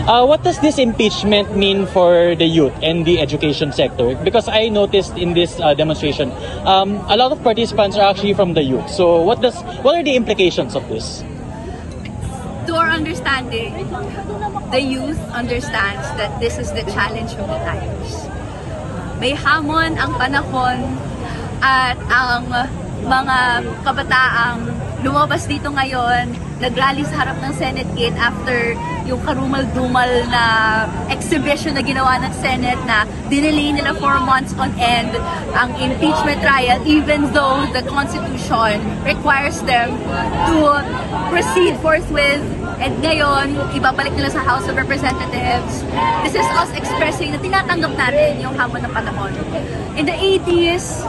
What does this impeachment mean for the youth and the education sector? Because I noticed in this demonstration, a lot of participants are actually from the youth. So what are the implications of this? To our understanding, the youth understands that this is the challenge of the times. May hamon ang panahon at ang mga kabataang lumabas dito ngayon, nagrally sa harap ng Senate gate after yung karumal-dumal na exhibition na ginawa ng Senate na dinelay nila 4 months on end ang impeachment trial even though the Constitution requires them to proceed forthwith, and ngayon ibabalik nila sa House of Representatives. This is us expressing na tinatanggap natin yung hamon ng panahon. In the 80s,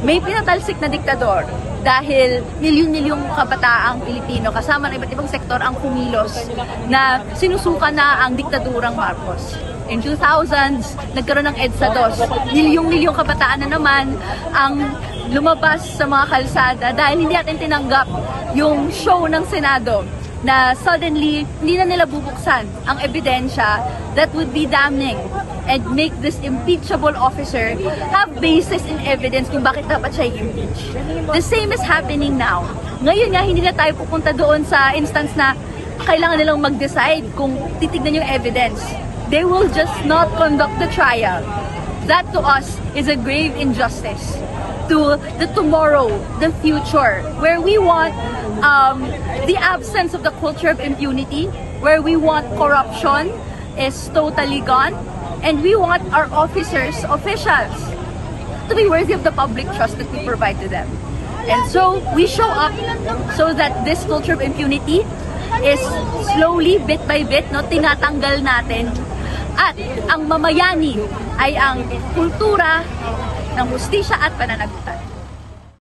may pinatalsik na diktador dahil milyon-milyong kabataang Pilipino kasama ng iba't ibang sektor ang kumilos na sinusuka na ang diktadurang Marcos. In 2000s, nagkaroon ng EDSA 2. Milyong-milyong kabataan na naman ang lumabas sa mga kalsada dahil hindi natin tinanggap yung show ng Senado na suddenly hindi na nila bubuksan ang ebidensya that would be damning and make this impeachable officer have basis in evidence kung bakit dapat siya i-impeach. The same is happening now. Ngayon nga, hindi na tayo pupunta doon sa instance na kailangan nilang mag-decide kung titignan yung evidence. They will just not conduct the trial. That to us is a grave injustice to the tomorrow, the future, where we want the absence of the culture of impunity, where we want corruption is totally gone, and we want our officers, officials, to be worthy of the public trust that we provide to them. And so we show up so that this culture of impunity is slowly, bit by bit, tinatanggal natin. At ang mamayani ay ang kultura ng hustisya at pananagutan.